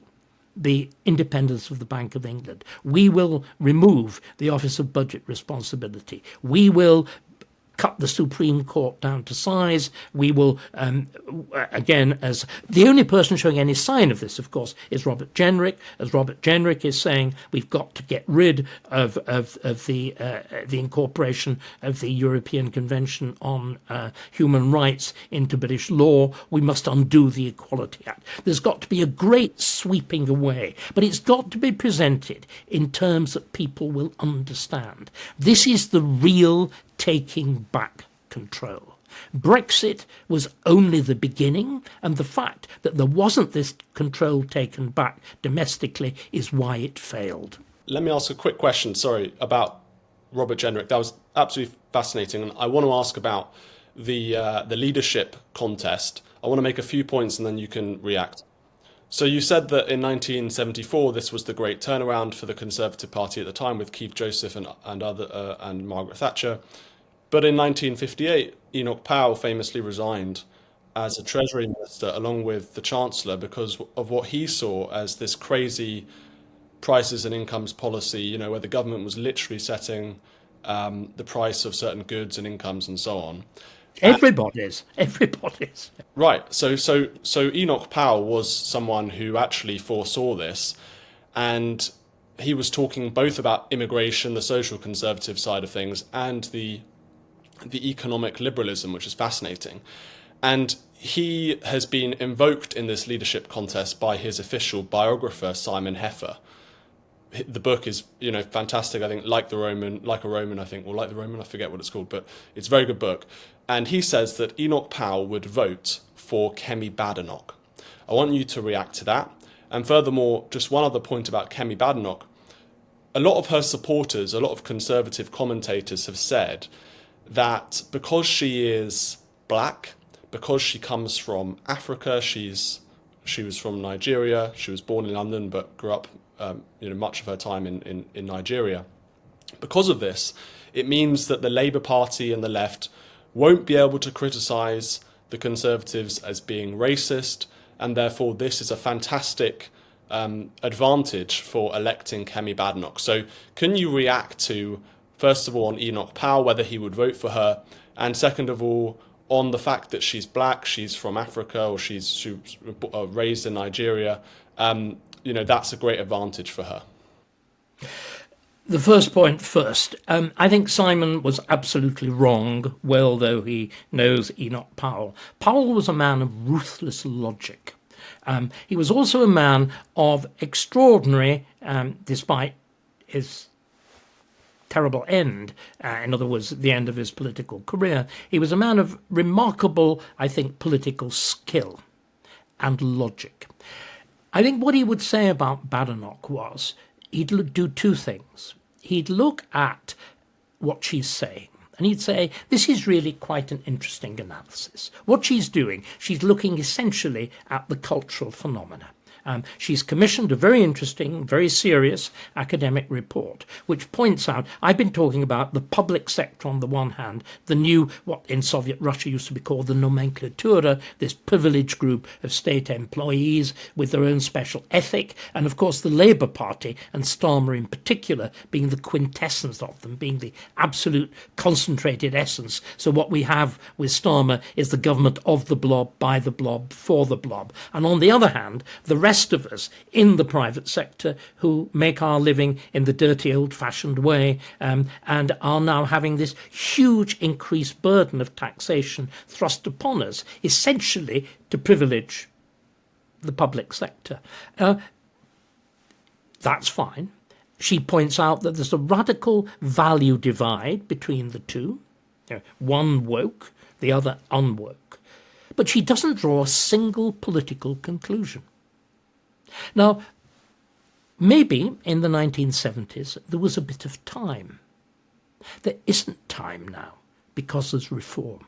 the independence of the Bank of England. We will remove the Office of Budget Responsibility. We will cut the Supreme Court down to size. We will, again, as the only person showing any sign of this, of course, is Robert Jenrick. As Robert Jenrick is saying, we've got to get rid of the incorporation of the European Convention on Human Rights into British law. We must undo the Equality Act. There's got to be a great sweeping away, but it's got to be presented in terms that people will understand. This is the real taking back control. Brexit was only the beginning, and the fact that there wasn't this control taken back domestically is why it failed. Let me ask a quick question, about Robert Jenrick. That was absolutely fascinating, and I want to ask about the leadership contest. I want to make a few points and then you can react. So you said that in 1974 this was the great turnaround for the Conservative Party at the time, with Keith Joseph and Margaret Thatcher. But in 1958, Enoch Powell famously resigned as a Treasury Minister along with the Chancellor because of what he saw as this crazy prices and incomes policy, where the government was literally setting the price of certain goods and incomes and so on. Everybody's. Right. So Enoch Powell was someone who actually foresaw this, and he was talking both about immigration, the social conservative side of things, and the economic liberalism, which is fascinating. And he has been invoked in this leadership contest by his official biographer, Simon Heffer. The book is, fantastic. I think, Like a Roman, I forget what it's called, but it's a very good book. And he says that Enoch Powell would vote for Kemi Badenoch. I want you to react to that. And furthermore, just one other point about Kemi Badenoch. A lot of her supporters, a lot of conservative commentators have said that because she is black, because she comes from Africa, she was from Nigeria, she was born in London but grew up much of her time in Nigeria. Because of this, it means that the Labour Party and the left won't be able to criticise the Conservatives as being racist, and therefore this is a fantastic advantage for electing Kemi Badenoch. So can you react to, first of all, on Enoch Powell, whether he would vote for her, and second of all, on the fact that she's black, she's from Africa, or she's raised in Nigeria, that's a great advantage for her. The first point first. I think Simon was absolutely wrong, well though he knows Enoch Powell. Powell was a man of ruthless logic. He was also a man of extraordinary, despite his terrible end, in other words, the end of his political career, he was a man of remarkable, I think, political skill and logic. I think what he would say about Badenoch was he'd do two things. He'd look at what she's saying, and he'd say, this is really quite an interesting analysis. What she's doing, she's looking essentially at the cultural phenomena. She's commissioned a very interesting, very serious academic report, which points out, I've been talking about the public sector on the one hand, the new, what in Soviet Russia used to be called the nomenklatura, this privileged group of state employees with their own special ethic, and of course the Labour Party, and Starmer in particular, being the quintessence of them, being the absolute concentrated essence. So what we have with Starmer is the government of the blob, by the blob, for the blob. And on the other hand, the rest rest of us in the private sector who make our living in the dirty old-fashioned way and are now having this huge increased burden of taxation thrust upon us, essentially to privilege the public sector. That's fine. She points out that there's a radical value divide between the two, one woke, the other unwoke. But she doesn't draw a single political conclusion. Now, maybe in the 1970s there was a bit of time. There isn't time now because there's reform.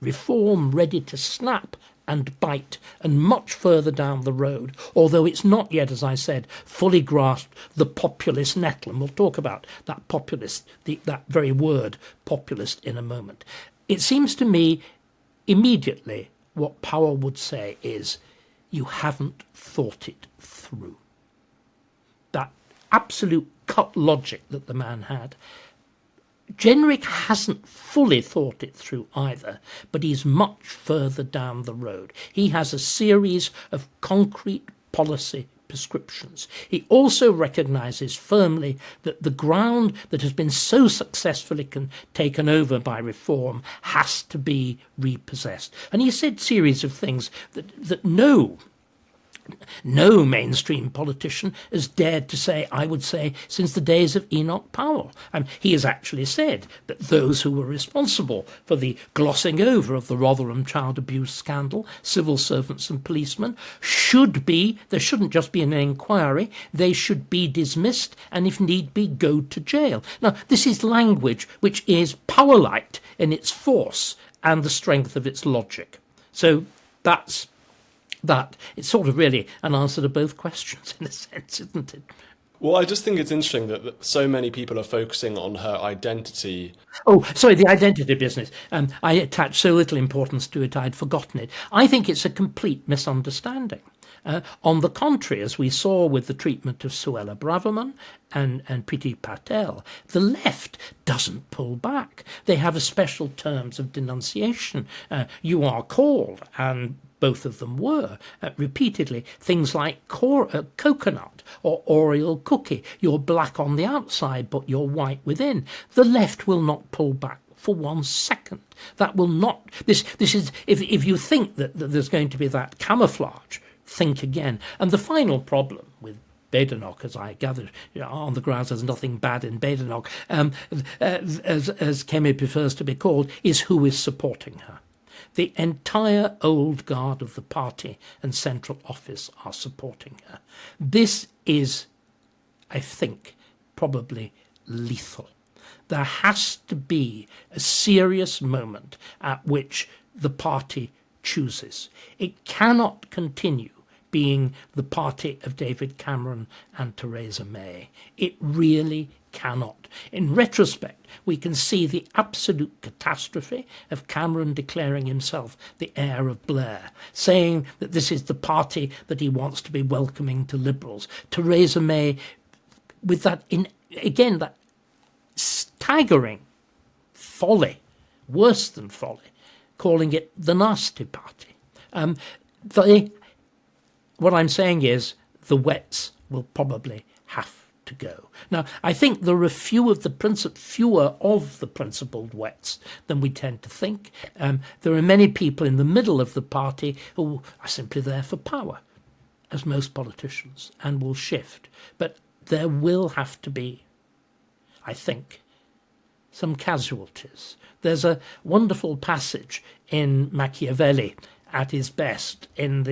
Reform ready to snap and bite and much further down the road, although it's not yet, as I said, fully grasped the populist nettle. And we'll talk about that populist, that very word, populist, in a moment. It seems to me immediately what Power would say is, you haven't thought it through. That absolute cut logic that the man had. Jenrick hasn't fully thought it through either, but he's much further down the road. He has a series of concrete policy prescriptions. He also recognises firmly that the ground that has been so successfully taken over by reform has to be repossessed. And he said a series of things that no mainstream politician has dared to say, I would say, since the days of Enoch Powell. He has actually said that those who were responsible for the glossing over of the Rotherham child abuse scandal, civil servants and policemen, there shouldn't just be an inquiry, they should be dismissed and, if need be, go to jail. Now, this is language which is power-light in its force and the strength of its logic. So that's that. It's sort of really an answer to both questions in a sense, isn't it? Well, I just think it's interesting that so many people are focusing on her identity. Oh, sorry, the identity business. I attached so little importance to it, I'd forgotten it. I think it's a complete misunderstanding. On the contrary, as we saw with the treatment of Suella Braverman and Priti Patel, the left doesn't pull back. They have a special terms of denunciation. You are called, and both of them were, repeatedly, things like coconut or Oreo cookie. You're black on the outside, but you're white within. The left will not pull back for 1 second. That will not... This is... If you think that there's going to be that camouflage, think again. And the final problem with Badenoch, as I gathered, on the grounds there's nothing bad in Badenoch, as Kemi prefers to be called, is who is supporting her. The entire old guard of the party and central office are supporting her. This is, I think, probably lethal. There has to be a serious moment at which the party chooses. It cannot continue being the party of David Cameron and Theresa May. It really cannot. In retrospect, we can see the absolute catastrophe of Cameron declaring himself the heir of Blair, saying that this is the party that he wants to be welcoming to Liberals. Theresa May, with that, that staggering folly, worse than folly, calling it the nasty party. What I'm saying is the wets will probably have to go. Now, I think there are fewer of the principled wets than we tend to think. There are many people in the middle of the party who are simply there for power, as most politicians, and will shift. But there will have to be, I think, some casualties. There's a wonderful passage in Machiavelli at his best in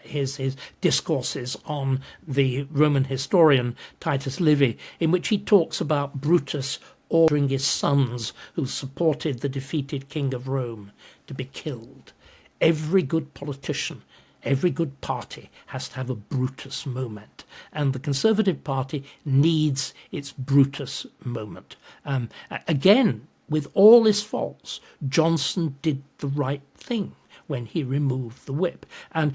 his discourses on the Roman historian Titus Livy, in which he talks about Brutus ordering his sons who supported the defeated king of Rome to be killed. Every good politician, every good party has to have a Brutus moment, and the Conservative Party needs its Brutus moment. Again, with all his faults, Johnson did the right thing when he removed the whip. And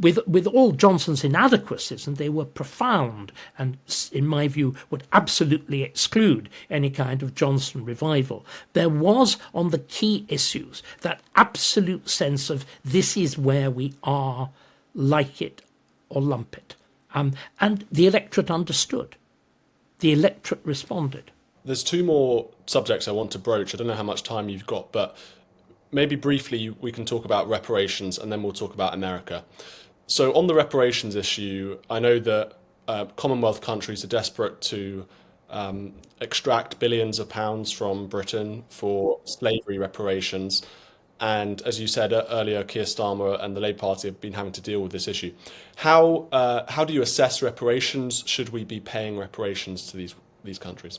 with all Johnson's inadequacies, and they were profound, and in my view would absolutely exclude any kind of Johnson revival, there was on the key issues that absolute sense of this is where we are, like it or lump it. And the electorate understood. The electorate responded. There's two more subjects I want to broach. I don't know how much time you've got, but maybe briefly we can talk about reparations and then we'll talk about America. So on the reparations issue, I know that Commonwealth countries are desperate to extract billions of pounds from Britain for slavery reparations. And as you said earlier, Keir Starmer and the Labour Party have been having to deal with this issue. How do you assess reparations? Should we be paying reparations to these countries?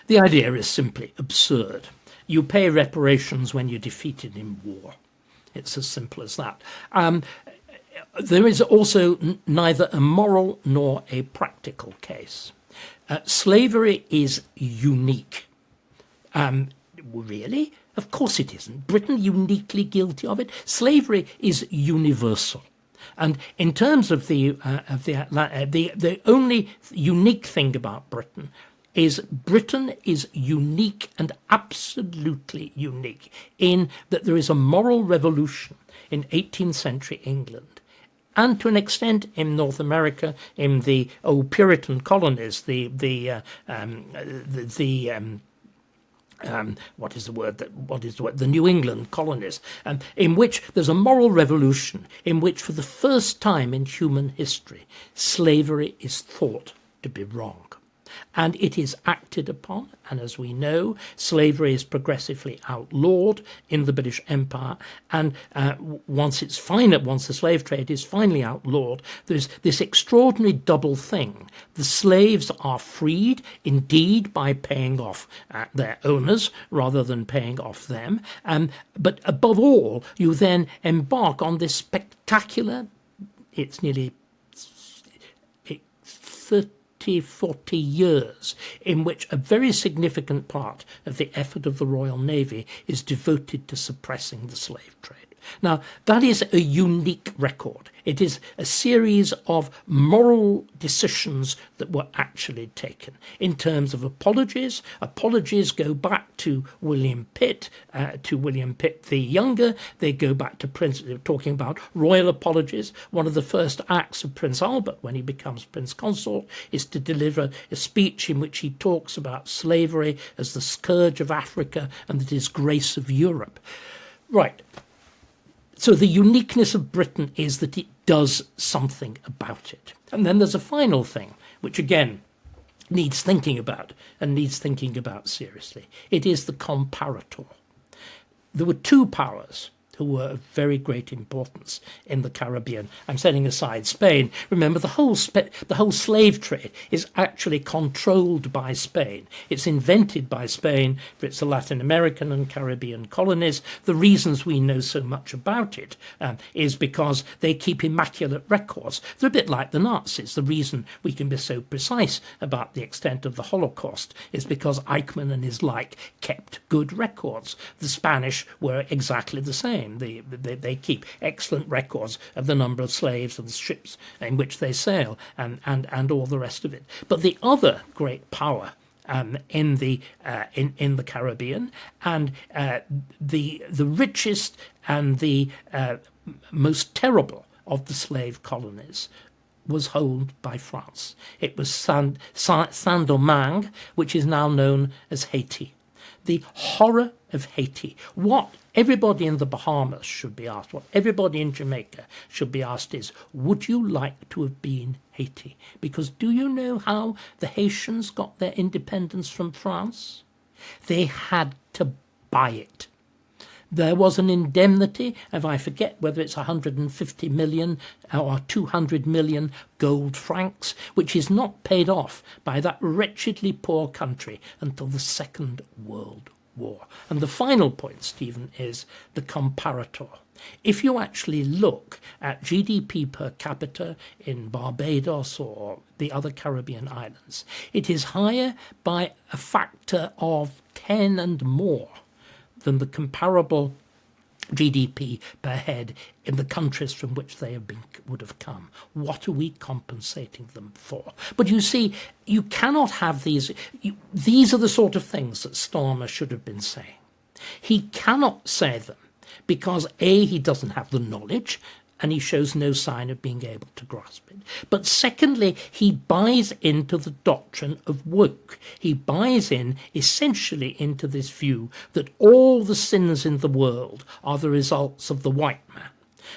The idea is simply absurd. You pay reparations when you're defeated in war. It's as simple as that. There is also neither a moral nor a practical case. Slavery is unique. Really? Of course it isn't. Britain uniquely guilty of it. Slavery is universal. And in terms of the only unique thing about Britain is unique and absolutely unique in that there is a moral revolution in 18th century England, and to an extent in North America, in the Puritan colonies, the New England colonies, in which there's a moral revolution in which for the first time in human history slavery is thought to be wrong. And it is acted upon, and as we know, slavery is progressively outlawed in the British Empire, and once the slave trade is finally outlawed, there's this extraordinary double thing. The slaves are freed, indeed, by paying off their owners rather than paying off them, but above all, you then embark on this spectacular, it's nearly 40 years in which a very significant part of the effort of the Royal Navy is devoted to suppressing the slave trade. Now, that is a unique record. It is a series of moral decisions that were actually taken. In terms of apologies, apologies go back to William Pitt the Younger. They go back to Prince, talking about royal apologies. One of the first acts of Prince Albert when he becomes Prince Consort is to deliver a speech in which he talks about slavery as the scourge of Africa and the disgrace of Europe. Right. So the uniqueness of Britain is that it does something about it. And then there's a final thing, which again needs thinking about, and needs thinking about seriously. It is the comparator. There were two powers who were of very great importance in the Caribbean. I'm setting aside Spain. Remember, the whole slave trade is actually controlled by Spain. It's invented by Spain for its Latin American and Caribbean colonies. The reasons we know so much about it is because they keep immaculate records. They're a bit like the Nazis. The reason we can be so precise about the extent of the Holocaust is because Eichmann and his like kept good records. The Spanish were exactly the same. They keep excellent records of the number of slaves and the ships in which they sail and all the rest of it. But the other great power in the Caribbean and the richest and the most terrible of the slave colonies was held by France. It was Saint-Domingue, which is now known as Haiti. The horror of Haiti. What everybody in the Bahamas should be asked, what everybody in Jamaica should be asked is, would you like to have been Haiti? Because do you know how the Haitians got their independence from France? They had to buy it. There was an indemnity of, I forget whether it's 150 million or 200 million gold francs, which is not paid off by that wretchedly poor country until the Second World War. And the final point, Stephen, is the comparator. If you actually look at GDP per capita in Barbados or the other Caribbean islands, it is higher by a factor of 10 and more than the comparable GDP per head in the countries from which they would have come. What are we compensating them for? But you see, you cannot have these. These are the sort of things that Starmer should have been saying. He cannot say them because A, he doesn't have the knowledge, and he shows no sign of being able to grasp it. But secondly, he buys into the doctrine of woke. He buys in, essentially, into this view that all the sins in the world are the results of the white man.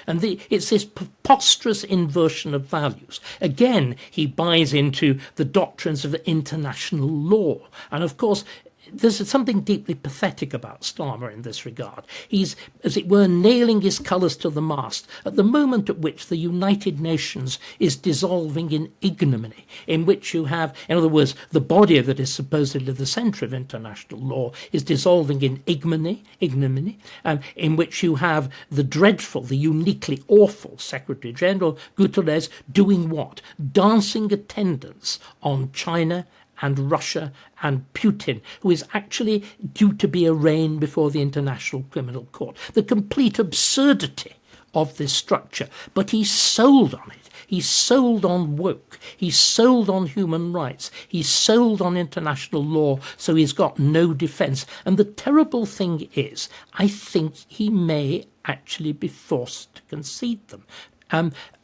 And it's this preposterous inversion of values. Again, he buys into the doctrines of international law. And of course, there's something deeply pathetic about Starmer in this regard. He's, as it were, nailing his colours to the mast at the moment at which the United Nations is dissolving in ignominy, in which you have, in other words, the body that is supposedly the centre of international law is dissolving in ignominy, in which you have the dreadful, the uniquely awful Secretary General Guterres doing what? Dancing attendance on China and Russia and Putin, who is actually due to be arraigned before the International Criminal Court. The complete absurdity of this structure. But he's sold on it. He's sold on woke. He's sold on human rights. He's sold on international law, so he's got no defence. And the terrible thing is, I think he may actually be forced to concede them.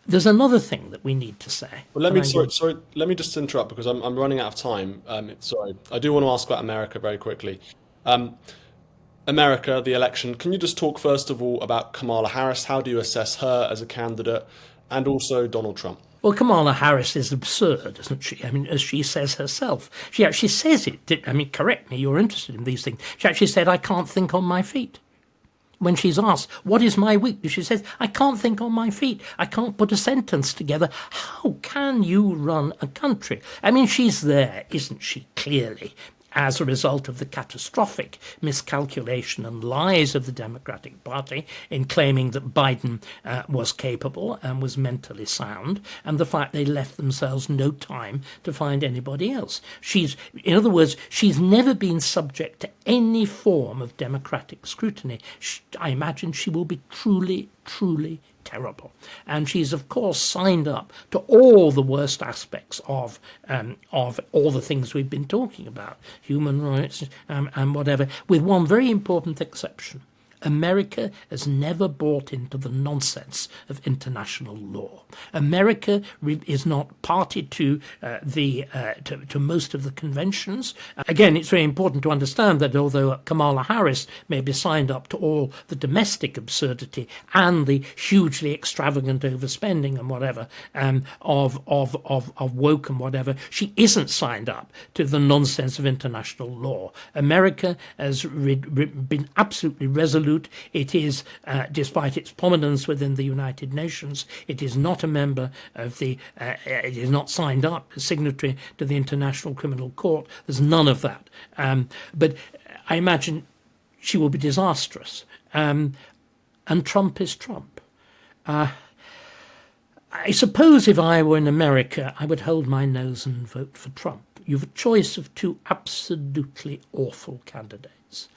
There's another thing that we need to say. Well, let me just interrupt because I'm running out of time. Sorry, I do want to ask about America very quickly. America, the election. Can you just talk first of all about Kamala Harris? How do you assess her as a candidate, and also Donald Trump? Well, Kamala Harris is absurd, isn't she? I mean, as she says herself. She actually says it. I mean, correct me, you're interested in these things. She actually said, I can't think on my feet. When she's asked, what is my weakness? She says, I can't think on my feet. I can't put a sentence together. How can you run a country? I mean, she's there, isn't she, clearly, as a result of the catastrophic miscalculation and lies of the Democratic Party in claiming that Biden was capable and was mentally sound, and the fact they left themselves no time to find anybody else. In other words, she's never been subject to any form of democratic scrutiny. I imagine she will be truly, truly terrible. And she's, of course, signed up to all the worst aspects of all the things we've been talking about, human rights and whatever, with one very important exception. America has never bought into the nonsense of international law. America is not party to to most of the conventions. Again, it's very important to understand that although Kamala Harris may be signed up to all the domestic absurdity and the hugely extravagant overspending and whatever of woke and whatever, she isn't signed up to the nonsense of international law. America has been absolutely resolute. It is, despite its prominence within the United Nations, it is not a member of it is not signed up, a signatory to the International Criminal Court. There's none of that. But I imagine she will be disastrous. And Trump is Trump. I suppose if I were in America, I would hold my nose and vote for Trump. You have a choice of two absolutely awful candidates.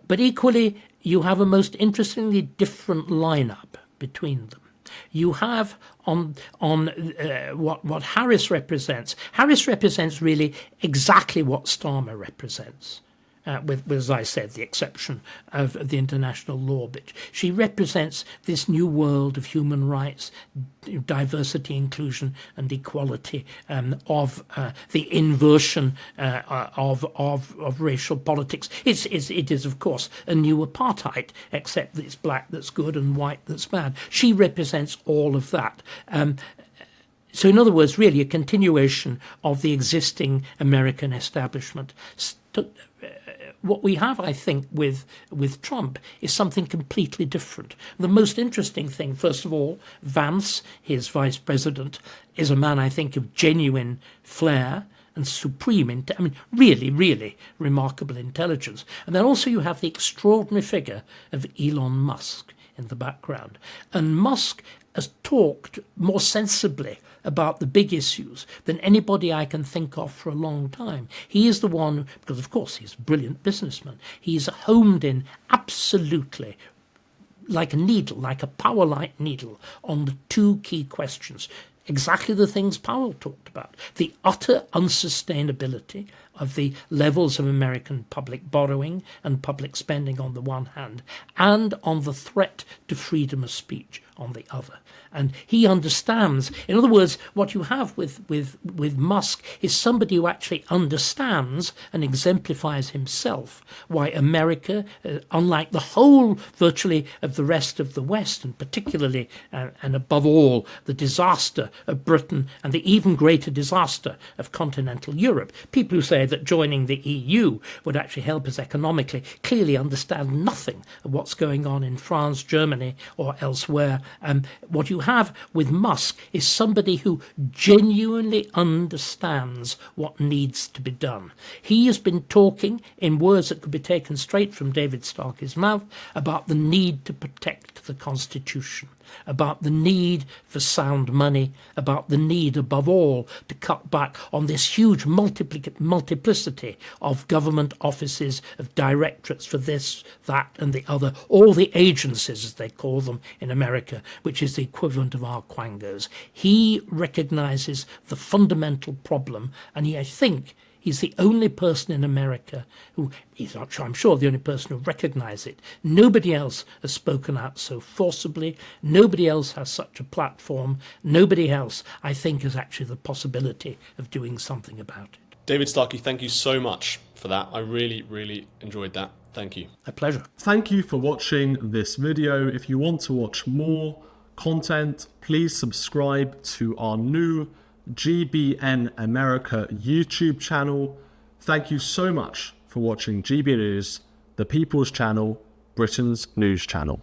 But equally, you have a most interestingly different lineup between them. You have on what Harris represents. Harris represents really exactly what Starmer represents. With, as I said, the exception of the international law bit. She represents this new world of human rights, diversity, inclusion, and equality, of the inversion of racial politics. It is, of course, a new apartheid, except that it's black that's good and white that's bad. She represents all of that. So, in other words, really a continuation of the existing American establishment. What we have, I think, with Trump is something completely different. The most interesting thing, first of all, Vance, his vice president, is a man, I think, of genuine flair and supreme, really, really remarkable intelligence. And then also you have the extraordinary figure of Elon Musk in the background. And Musk has talked more sensibly about the big issues than anybody I can think of for a long time. He is the one, because of course he's a brilliant businessman, he's homed in absolutely like a needle, like a power light needle, on the two key questions. Exactly the things Powell talked about. The utter unsustainability of the levels of American public borrowing and public spending on the one hand, and on the threat to freedom of speech on the other. And he understands, in other words, what you have with Musk is somebody who actually understands and exemplifies himself why America, unlike the whole virtually of the rest of the West, and particularly and above all the disaster of Britain and the even greater disaster of continental Europe, people who say that joining the EU would actually help us economically clearly understand nothing of what's going on in France, Germany or elsewhere. What you have with Musk is somebody who genuinely understands what needs to be done. He has been talking in words that could be taken straight from David Starkey's mouth about the need to protect the Constitution, about the need for sound money, about the need, above all, to cut back on this huge multiplicity of government offices, of directorates for this, that and the other, all the agencies, as they call them in America, which is the equivalent of our quangos. He recognises the fundamental problem, and I think he's the only person in America who, I'm sure, the only person who recognises it. Nobody else has spoken out so forcibly. Nobody else has such a platform. Nobody else, I think, has actually the possibility of doing something about it. David Starkey, thank you so much for that. I really, really enjoyed that. Thank you. A pleasure. Thank you for watching this video. If you want to watch more content, please subscribe to our new GBN America YouTube channel. Thank you so much for watching GB News, the People's Channel, Britain's news channel.